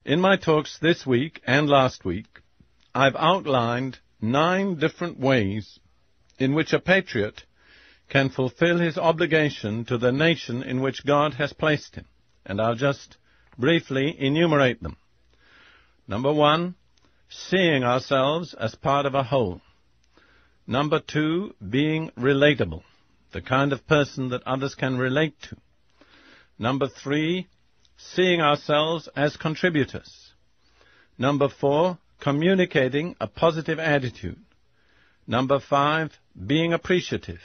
In my talks this week and last week, I've outlined 9 different ways in which a patriot can fulfill his obligation to the nation in which God has placed him, and I'll just briefly enumerate them. Number 1, seeing ourselves as part of a whole. Number 2, being relatable, the kind of person that others can relate to. Number 3, seeing ourselves as contributors. Number 4, communicating a positive attitude. Number 5, being appreciative.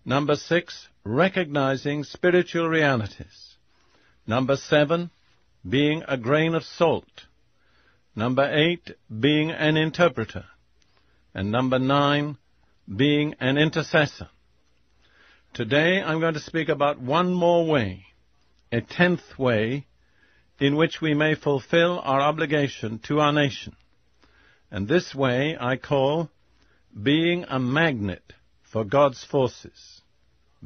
Number 6, recognizing spiritual realities. Number 7, being a grain of salt. Number 8, being an interpreter. And number 9, being an intercessor. Today I'm going to speak about one more way, a 10th way, in which we may fulfill our obligation to our nation. And this way I call being a magnet for God's forces.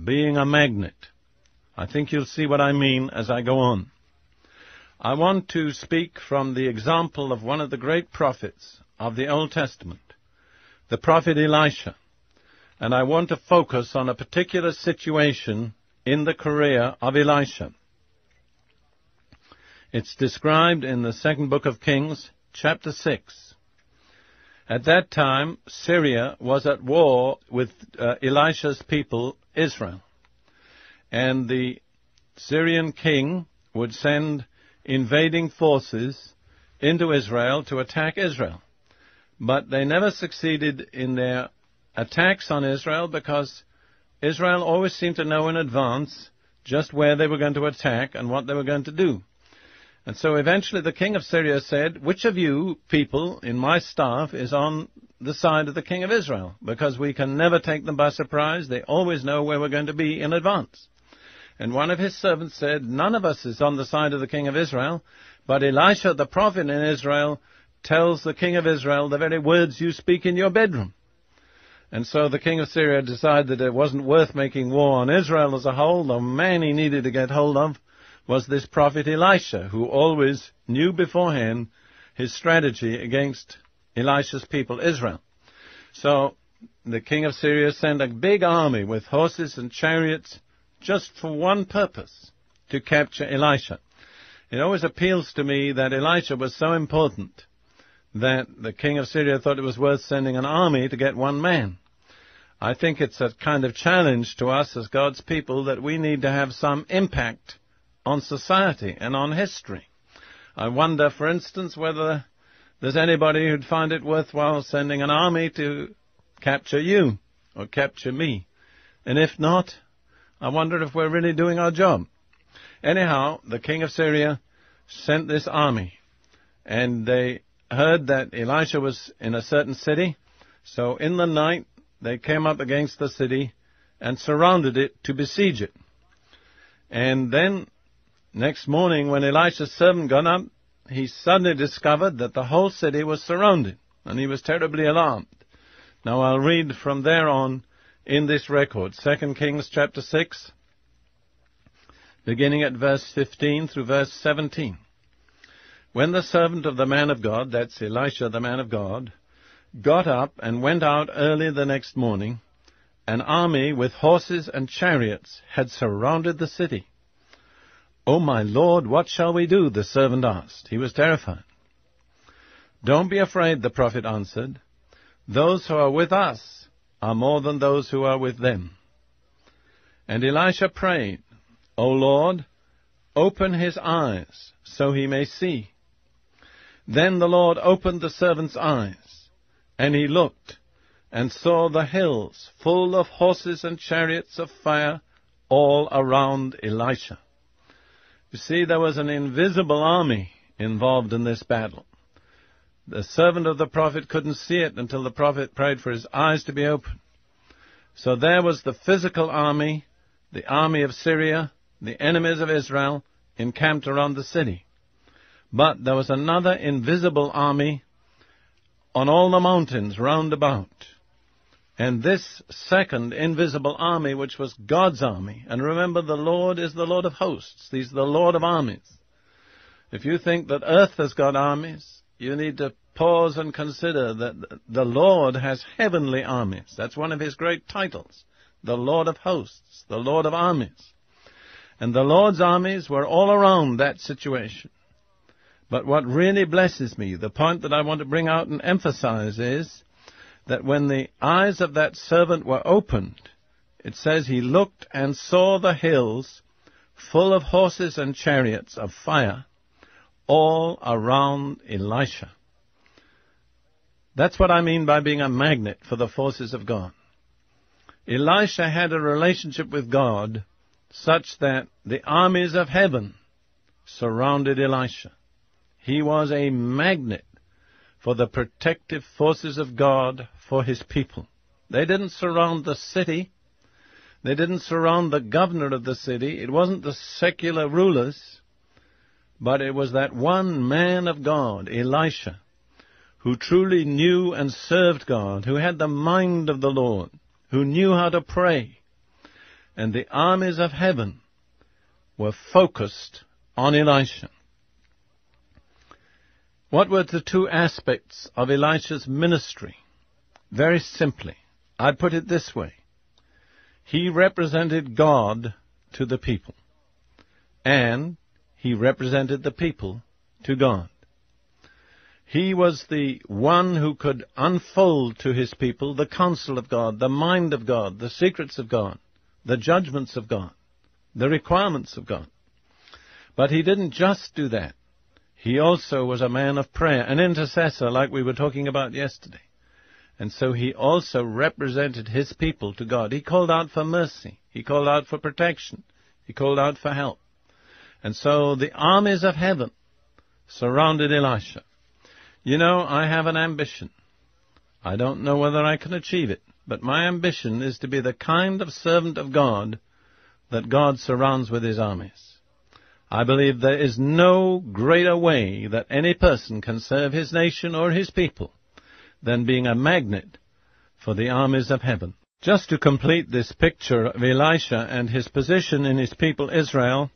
Being a magnet. I think you'll see what I mean as I go on. I want to speak from the example of one of the great prophets of the Old Testament, the prophet Elisha. And I want to focus on a particular situation in the career of Elisha. It's described in the 2nd book of Kings, chapter 6. At that time, Syria was at war with Elisha's people, Israel. And the Syrian king would send invading forces into Israel to attack Israel. But they never succeeded in their attacks on Israel because Israel always seemed to know in advance just where they were going to attack and what they were going to do. And so eventually the king of Syria said, which of you people in my staff is on the side of the king of Israel? Because we can never take them by surprise. They always know where we're going to be in advance. And one of his servants said, none of us is on the side of the king of Israel, but Elisha the prophet in Israel tells the king of Israel the very words you speak in your bedroom. And so the king of Syria decided that it wasn't worth making war on Israel as a whole. The man he needed to get hold of was this prophet Elisha, who always knew beforehand his strategy against Elisha's people, Israel. So the king of Syria sent a big army with horses and chariots just for one purpose, to capture Elisha. It always appeals to me that Elisha was so important that the king of Syria thought it was worth sending an army to get one man. I think it's a kind of challenge to us as God's people that we need to have some impact on society and on history. I wonder, for instance, whether there's anybody who'd find it worthwhile sending an army to capture you or capture me. And if not, I wonder if we're really doing our job. Anyhow, the king of Syria sent this army, and they heard that Elisha was in a certain city, so in the night they came up against the city and surrounded it to besiege it. And then, next morning, when Elisha's servant got up, he suddenly discovered that the whole city was surrounded, and he was terribly alarmed. Now I'll read from there on in this record, 2 Kings chapter 6, beginning at verse 15 through verse 17. When the servant of the man of God, that's Elisha the man of God, got up and went out early the next morning, an army with horses and chariots had surrounded the city. "Oh, my Lord, what shall we do?" the servant asked. He was terrified. "Don't be afraid," the prophet answered. "Those who are with us are more than those who are with them." And Elisha prayed, "O Lord, open his eyes so he may see." Then the Lord opened the servant's eyes, and he looked and saw the hills full of horses and chariots of fire all around Elisha. You see, there was an invisible army involved in this battle. The servant of the prophet couldn't see it until the prophet prayed for his eyes to be opened. So there was the physical army, the army of Syria, the enemies of Israel, encamped around the city. But there was another invisible army on all the mountains round about. And this second invisible army, which was God's army, and remember, the Lord is the Lord of hosts. He's the Lord of armies. If you think that earth has got armies, you need to pause and consider that the Lord has heavenly armies. That's one of his great titles, the Lord of hosts, the Lord of armies. And the Lord's armies were all around that situation. But what really blesses me, the point that I want to bring out and emphasize, is that when the eyes of that servant were opened, it says he looked and saw the hills full of horses and chariots of fire all around Elisha. That's what I mean by being a magnet for the forces of God. Elisha had a relationship with God such that the armies of heaven surrounded Elisha. He was a magnet for the protective forces of God for his people. They didn't surround the city. They didn't surround the governor of the city. It wasn't the secular rulers, but it was that one man of God, Elisha, who truly knew and served God, who had the mind of the Lord, who knew how to pray. And the armies of heaven were focused on Elisha. What were the two aspects of Elisha's ministry? Very simply, I'd put it this way. He represented God to the people, and he represented the people to God. He was the one who could unfold to his people the counsel of God, the mind of God, the secrets of God, the judgments of God, the requirements of God. But he didn't just do that. He also was a man of prayer, an intercessor like we were talking about yesterday. And so he also represented his people to God. He called out for mercy. He called out for protection. He called out for help. And so the armies of heaven surrounded Elisha. You know, I have an ambition. I don't know whether I can achieve it, but my ambition is to be the kind of servant of God that God surrounds with his armies. I believe there is no greater way that any person can serve his nation or his people than being a magnet for the armies of heaven. Just to complete this picture of Elisha and his position in his people Israel,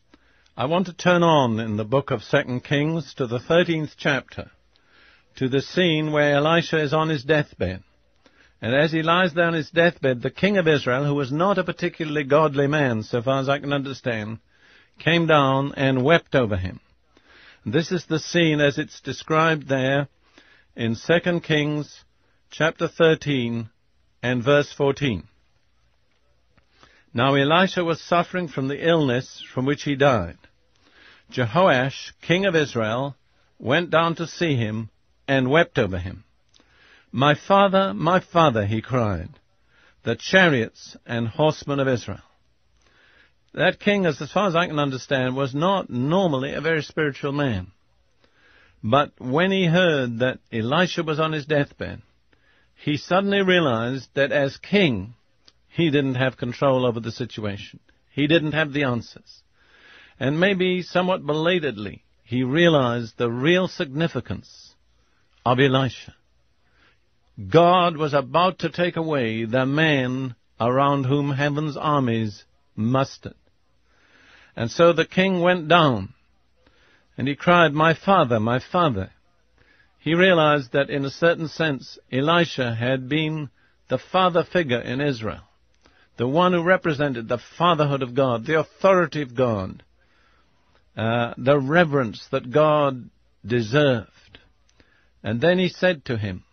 I want to turn on in the book of 2 Kings to the 13th chapter, to the scene where Elisha is on his deathbed. And as he lies there on his deathbed, the king of Israel, who was not a particularly godly man, so far as I can understand, came down and wept over him. This is the scene as it's described there in 2 Kings chapter 13 and verse 14. Now Elisha was suffering from the illness from which he died. Jehoash, king of Israel, went down to see him and wept over him. My father, he cried, the chariots and horsemen of Israel. That king, as far as I can understand, was not normally a very spiritual man. But when he heard that Elisha was on his deathbed, he suddenly realized that as king, he didn't have control over the situation. He didn't have the answers. And maybe somewhat belatedly, he realized the real significance of Elisha. God was about to take away the man around whom heaven's armies mustered. And so the king went down, and he cried, my father, my father. He realized that in a certain sense, Elisha had been the father figure in Israel, the one who represented the fatherhood of God, the authority of God, the reverence that God deserved. And then he said to him,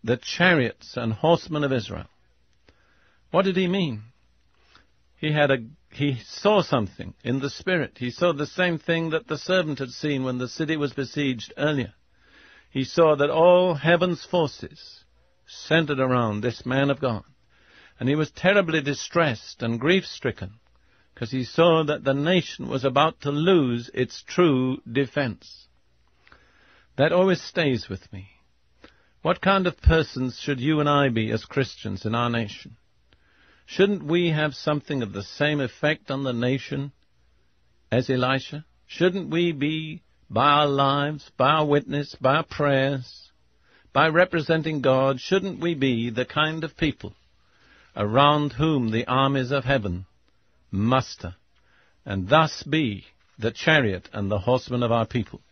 the chariots and horsemen of Israel. What did he mean? He saw something in the spirit. He saw the same thing that the servant had seen when the city was besieged earlier. He saw that all heaven's forces centered around this man of God. And he was terribly distressed and grief-stricken because he saw that the nation was about to lose its true defense. That always stays with me. What kind of persons should you and I be as Christians in our nation? Shouldn't we have something of the same effect on the nation as Elisha? Shouldn't we be, by our lives, by our witness, by our prayers, by representing God, shouldn't we be the kind of people around whom the armies of heaven muster, and thus be the chariot and the horsemen of our people?